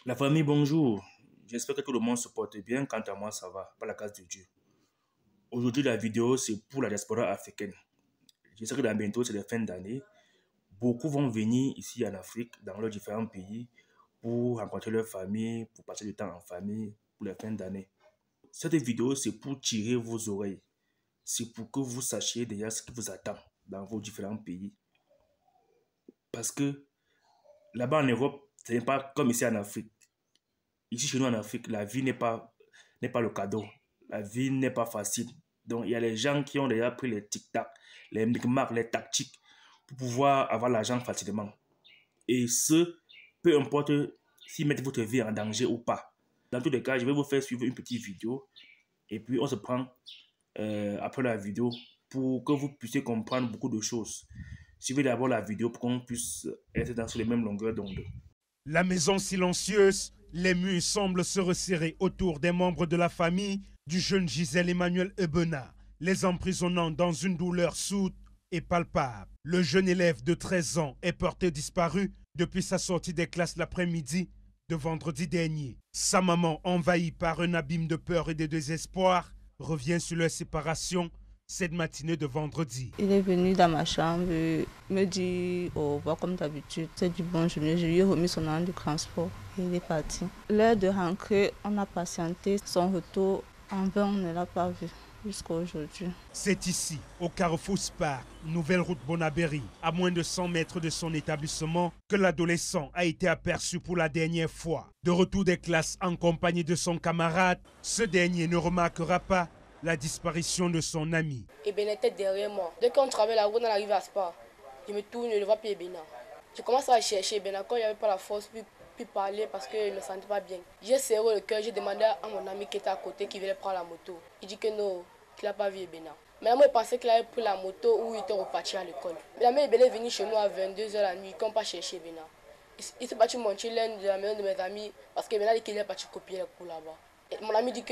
La famille, bonjour. J'espère que tout le monde se porte bien. Quant à moi, ça va, par la grâce de Dieu. Aujourd'hui, la vidéo, c'est pour la diaspora africaine. Je sais que dans bientôt, c'est la fin d'année. Beaucoup vont venir ici en Afrique, dans leurs différents pays, pour rencontrer leur famille, pour passer du temps en famille, pour la fin d'année. Cette vidéo, c'est pour tirer vos oreilles. C'est pour que vous sachiez déjà ce qui vous attend dans vos différents pays. Parce que là-bas en Europe, ce n'est pas comme ici en Afrique. Ici, chez nous en Afrique, la vie n'est pas le cadeau. La vie n'est pas facile. Donc, il y a les gens qui ont déjà pris les tic-tac, les micmacs, les tactiques pour pouvoir avoir l'argent facilement. Et ce, peu importe s'ils mettent votre vie en danger ou pas. Dans tous les cas, je vais vous faire suivre une petite vidéo et puis on se prend après la vidéo pour que vous puissiez comprendre beaucoup de choses. Suivez d'abord la vidéo pour qu'on puisse être sur les mêmes longueurs d'onde. La maison silencieuse, les murs semblent se resserrer autour des membres de la famille du jeune Gisèle Emmanuel Ebena, les emprisonnant dans une douleur sourde et palpable. Le jeune élève de 13 ans est porté disparu depuis sa sortie des classes l'après-midi de vendredi dernier. Sa maman, envahie par un abîme de peur et de désespoir, revient sur leur séparation cette matinée de vendredi. Il est venu dans ma chambre, me dit au revoir comme d'habitude. C'est du bon journée. Je lui ai remis son argent de transport et il est parti. L'heure de rentrer, on a patienté. Son retour, en vain, on ne l'a pas vu jusqu'à aujourd'hui. C'est ici, au carrefour Spar, nouvelle route Bonaberry, à moins de 100 mètres de son établissement, que l'adolescent a été aperçu pour la dernière fois. De retour des classes en compagnie de son camarade, ce dernier ne remarquera pas la disparition de son ami. Ebena était derrière moi. Dès qu'on traverse la route, on arrive à Spa. Je me tourne, je ne vois plus Ebena. Je commence à chercher Ebena quand il n'y avait pas la force puis parler parce que je ne me sentais pas bien. J'ai serré le cœur, j'ai demandé à mon ami qui était à côté qui venait prendre la moto. Il dit que non, qu'il n'a pas vu Ebena. Mais moi, je pensais qu'il avait pris la moto ou il était reparti à l'école. Mais la mère Ebena est venue chez nous à 22h la nuit, qu'on pas chercher Ebena. Il s'est battu monter l'un de la maison de mes amis parce qu'Ebena dit qu'il est parti copier les cours là-bas. Et mon ami dit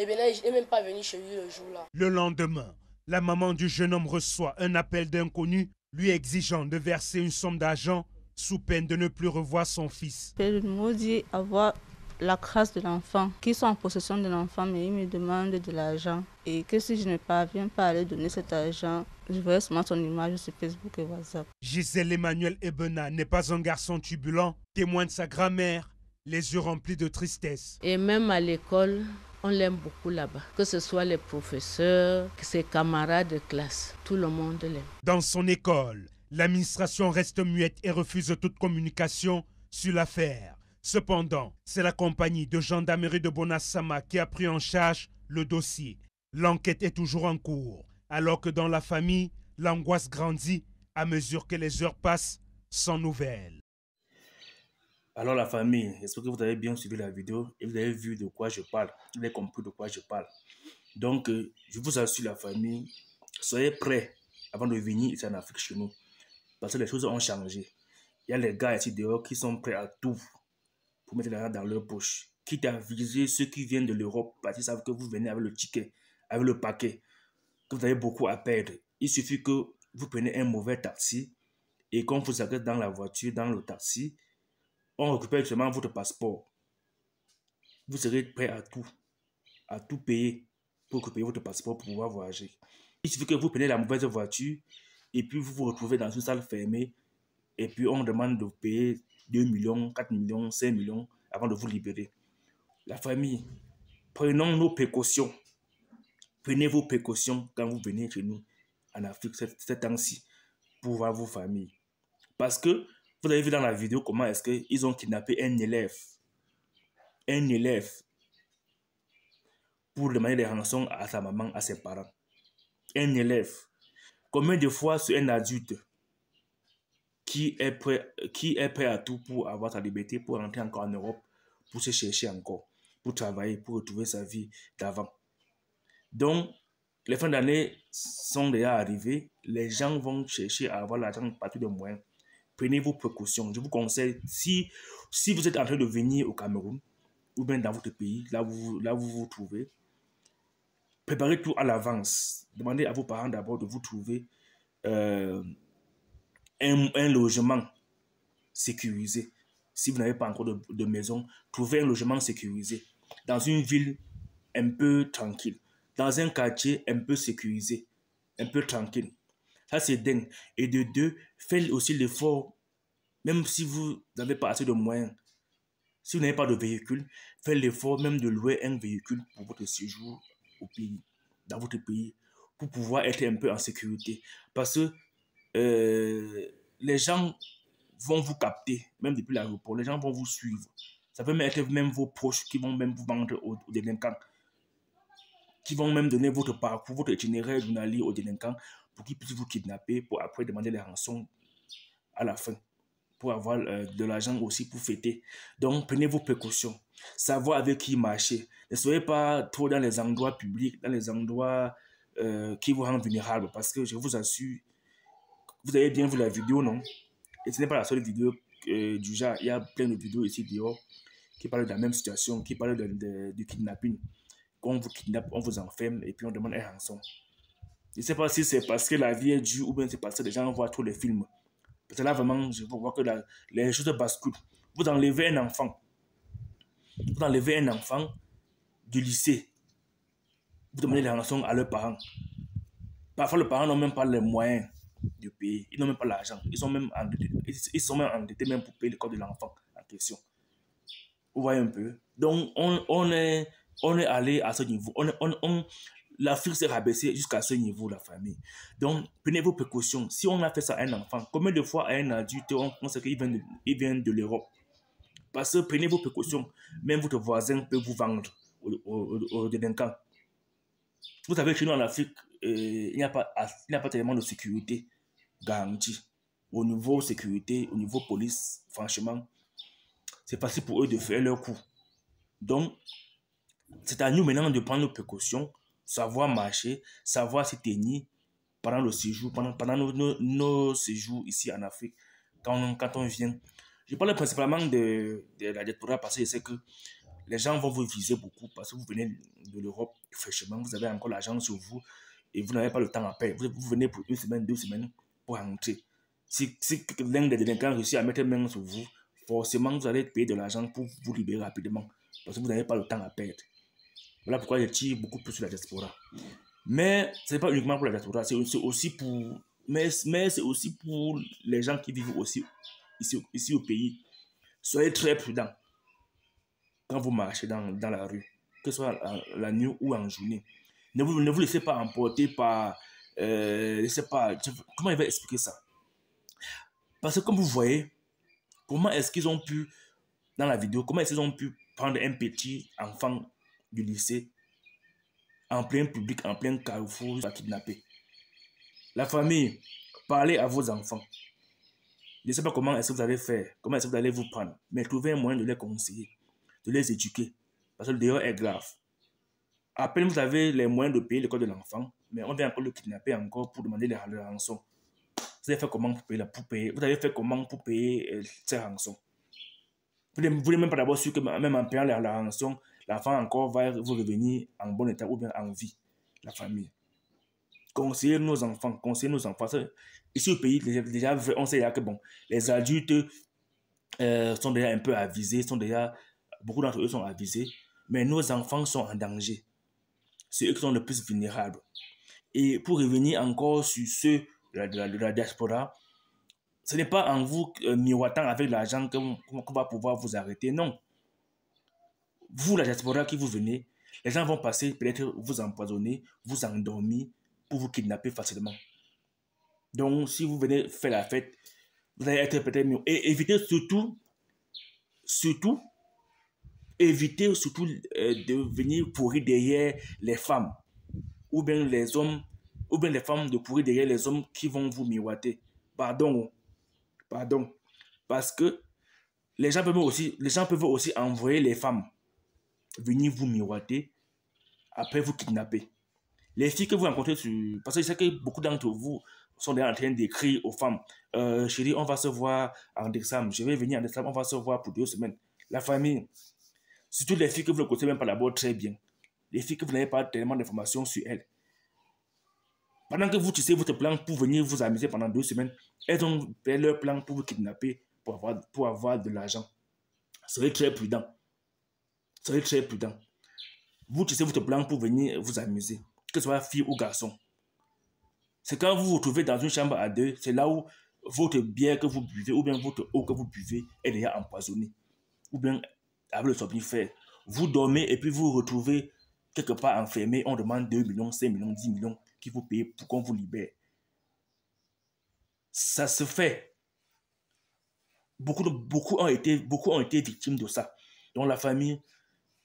Ebena n'est même pas venu chez lui le jour-là. Le lendemain, la maman du jeune homme reçoit un appel d'inconnu lui exigeant de verser une somme d'argent sous peine de ne plus revoir son fils. Il me dit avoir la grâce de l'enfant, qu'ils sont en possession de l'enfant, mais il me demande de l'argent. Et que si je ne parviens pas à lui donner cet argent, je verrai seulement son image sur Facebook et WhatsApp. Gisèle Emmanuel Ebena n'est pas un garçon turbulent, témoin de sa grand-mère, les yeux remplis de tristesse. Et même à l'école, on l'aime beaucoup là-bas. Que ce soit les professeurs, ses camarades de classe, tout le monde l'aime. Dans son école, l'administration reste muette et refuse toute communication sur l'affaire. Cependant, c'est la compagnie de gendarmerie de Bonassama qui a pris en charge le dossier. L'enquête est toujours en cours, alors que dans la famille, l'angoisse grandit à mesure que les heures passent sans nouvelles. Alors la famille, j'espère que vous avez bien suivi la vidéo et vous avez vu de quoi je parle. Vous avez compris de quoi je parle. Donc, je vous assure la famille, soyez prêts avant de venir ici en Afrique chez nous. Parce que les choses ont changé. Il y a les gars ici dehors qui sont prêts à tout pour mettre l'argent dans leur poche. Quitte à viser ceux qui viennent de l'Europe parce qu'ils savent que vous venez avec le ticket, avec le paquet, que vous avez beaucoup à perdre. Il suffit que vous preniez un mauvais taxi et qu'on vous agresse dans la voiture, dans le taxi, on récupère seulement votre passeport. Vous serez prêt à tout payer pour récupérer votre passeport pour pouvoir voyager. Il suffit que vous preniez la mauvaise voiture et puis vous vous retrouvez dans une salle fermée et puis on demande de payer 2 millions, 4 millions, 5 millions avant de vous libérer. La famille, prenons nos précautions. Prenez vos précautions quand vous venez chez nous en Afrique ces temps-ci pour voir vos familles. Parce que vous avez vu dans la vidéo comment est-ce qu'ils ont kidnappé un élève pour demander des rançons à sa maman, à ses parents. Un élève. Combien de fois c'est un adulte qui est prêt à tout pour avoir sa liberté, pour rentrer encore en Europe, pour se chercher encore, pour travailler, pour retrouver sa vie d'avant. Donc, les fins d'année sont déjà arrivées. Les gens vont chercher à avoir l'argent partout de moyens. Prenez vos précautions. Je vous conseille, si vous êtes en train de venir au Cameroun, ou bien dans votre pays, là où vous vous trouvez, préparez tout à l'avance. Demandez à vos parents d'abord de vous trouver un logement sécurisé. si vous n'avez pas encore de maison, trouvez un logement sécurisé dans une ville un peu tranquille, dans un quartier un peu sécurisé, un peu tranquille. Ça, c'est d'un. Et de deux, faites aussi l'effort, même si vous n'avez pas assez de moyens. Si vous n'avez pas de véhicule, faites l'effort même de louer un véhicule pour votre séjour au pays, dans votre pays, pour pouvoir être un peu en sécurité. Parce que les gens vont vous capter, même depuis l'aéroport, les gens vont vous suivre. Ça peut même être même vos proches qui vont même vous vendre aux délinquants, qui vont même donner votre parcours, votre itinéraire journalier aux délinquants pour qu'ils puissent vous kidnapper, pour après demander les rançons à la fin, pour avoir de l'argent aussi pour fêter. Donc, prenez vos précautions. Savoir avec qui marcher. Ne soyez pas trop dans les endroits publics, dans les endroits qui vous rendent vulnérables, parce que je vous assure, vous avez bien vu la vidéo, non? Et ce n'est pas la seule vidéo du genre. Il y a plein de vidéos ici dehors qui parlent de la même situation, qui parlent du kidnapping. Quand on vous kidnappe, on vous enferme et puis on demande un rançon. Je ne sais pas si c'est parce que la vie est dure ou bien c'est parce que les gens voient trop les films. Parce que là, vraiment, je vois que les choses basculent. Vous enlevez un enfant. Vous enlevez un enfant du lycée. Vous demandez les rançons à leurs parents. Parfois, les parents n'ont même pas les moyens de payer. Ils n'ont même pas l'argent. Ils sont même endettés même pour payer le corps de l'enfant en question. Vous voyez un peu. Donc, on est allé à ce niveau. L'Afrique s'est rabaissée jusqu'à ce niveau, la famille. Donc, prenez vos précautions. Si on a fait ça à un enfant, combien de fois à un adulte, on sait qu'il vient de l'Europe? Parce que prenez vos précautions. Même votre voisin peut vous vendre aux délinquants. Vous savez, chez nous en Afrique, il n'y a pas tellement de sécurité garantie. Au niveau sécurité, au niveau police, franchement, c'est facile pour eux de faire leur coup. Donc, c'est à nous maintenant de prendre nos précautions, savoir marcher, savoir se tenir pendant le séjour, pendant nos séjours ici en Afrique, quand on vient. Je parle principalement de la diaspora parce que je sais que les gens vont vous viser beaucoup parce que vous venez de l'Europe fraîchement, vous avez encore l'argent sur vous et vous n'avez pas le temps à perdre. Vous venez pour 1 semaine, 2 semaines pour rentrer. Si l'un des délinquants réussit à mettre main sur vous, forcément vous allez payer de l'argent pour vous libérer rapidement parce que vous n'avez pas le temps à perdre. Voilà pourquoi je tire beaucoup plus sur la diaspora. Mais ce n'est pas uniquement pour la diaspora, c'est aussi pour... Mais c'est aussi pour les gens qui vivent aussi ici au pays. Soyez très prudents quand vous marchez dans la rue, que ce soit la nuit ou en journée. Ne vous laissez pas emporter par... comment il va expliquer ça? Parce que comme vous voyez, comment est-ce qu'ils ont pu, dans la vidéo, comment est-ce qu'ils ont pu prendre un petit enfant du lycée en plein public, en plein carrefour, à kidnapper? La famille, parlez à vos enfants. Je ne sais pas comment est-ce que vous allez faire, comment est-ce que vous allez vous prendre, mais trouvez un moyen de les conseiller, de les éduquer, parce que le dehors est grave. À peine vous avez les moyens de payer le corps de l'enfant, mais on vient encore le kidnapper encore pour demander les rançons. Vous avez fait comment pour payer, vous avez fait comment pour payer ces rançons? Vous n'êtes même pas d'abord sûr que même en payant la rançon, l'enfant encore va vous revenir en bon état ou bien en vie, la famille. Conseillez nos enfants. Ici au pays, déjà on sait que bon, les adultes sont déjà un peu avisés, beaucoup d'entre eux sont avisés, mais nos enfants sont en danger. C'est eux qui sont le plus vulnérables. Et pour revenir encore sur ceux de la diaspora, ce n'est pas en vous miroitant avec l'argent qu'on va pouvoir vous arrêter, non. Vous, la diaspora qui vous venez, les gens vont passer, peut-être vous empoisonner, vous endormir, pour vous kidnapper facilement. Donc, si vous venez faire la fête, vous allez être peut-être mieux. Et évitez surtout, de venir pourrir derrière les femmes, ou bien les hommes, ou bien les femmes de pourrir derrière les hommes qui vont vous miroiter. Pardon. Parce que les gens peuvent aussi envoyer les femmes venir vous miroiter, après vous kidnapper. Les filles que vous rencontrez parce que je sais que beaucoup d'entre vous sont déjà en train d'écrire aux femmes. Chérie, on va se voir en décembre. Je vais venir en décembre, on va se voir pour 2 semaines. La famille, surtout les filles que vous ne connaissez même pas d'abord très bien. Les filles que vous n'avez pas tellement d'informations sur elles. Pendant que vous tissez votre plan pour venir vous amuser pendant 2 semaines, elles ont fait leur plan pour vous kidnapper, pour avoir de l'argent. Soyez très prudent. Soyez très prudent. Vous tissez votre plan pour venir vous amuser, que ce soit fille ou garçon. C'est quand vous vous retrouvez dans une chambre à deux, c'est là où votre bière que vous buvez ou bien votre eau que vous buvez est déjà empoisonnée. Ou bien avec le somnifère. Vous dormez et puis vous vous retrouvez quelque part enfermé. On demande 2 millions, 5 millions, 10 millions qu'il faut payer pour qu'on vous libère. Ça se fait. Beaucoup ont été victimes de ça. Donc la famille,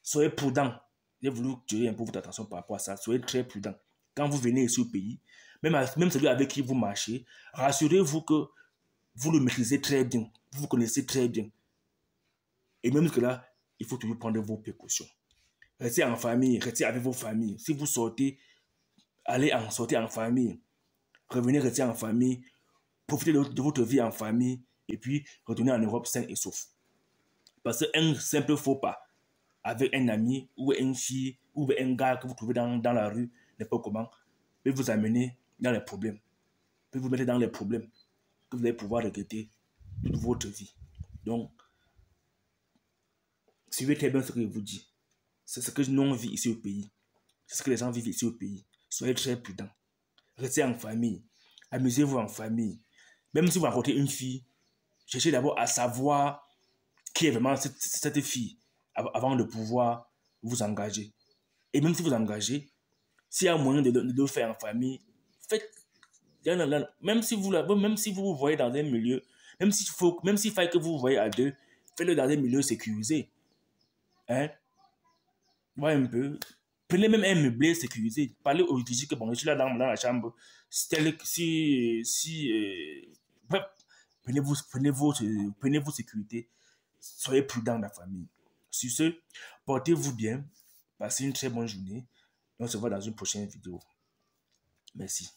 soyez prudents. J'ai voulu tirer un peu votre attention par rapport à ça. Soyez très prudents. Quand vous venez ici au pays, même celui avec qui vous marchez, rassurez-vous que vous le maîtrisez très bien. Vous vous connaissez très bien. Et même que là, il faut toujours prendre vos précautions. Restez en famille, restez avec vos familles. Si vous sortez, sortez en famille. Revenez rester en famille. Profitez de votre vie en famille. Et puis, retournez en Europe sain et sauf. Parce qu'un simple faux pas avec un ami ou une fille ou un gars que vous trouvez dans la rue, n'importe comment, peut vous amener dans les problèmes. Peut vous mettre dans les problèmes que vous allez pouvoir regretter toute votre vie. Donc, suivez très bien ce que je vous dis. C'est ce que nous vivons ici au pays. C'est ce que les gens vivent ici au pays. Soyez très prudents. Restez en famille. Amusez-vous en famille. Même si vous rencontrez une fille, cherchez d'abord à savoir qui est vraiment cette fille avant de pouvoir vous engager. Et même si vous engagez, s'il y a moyen de le faire en famille, faites. Même si vous voyez dans un milieu, même s'il faille que vous voyez à deux, faites-le dans un milieu sécurisé. Hein? Voyez un peu. Prenez même un meublé sécurisé. Parlez au vigile que bon, je suis là dans la chambre. Bref, prenez vos sécurités. Soyez prudents dans la famille. Sur ce, portez-vous bien. Passez une très bonne journée. Et on se voit dans une prochaine vidéo. Merci.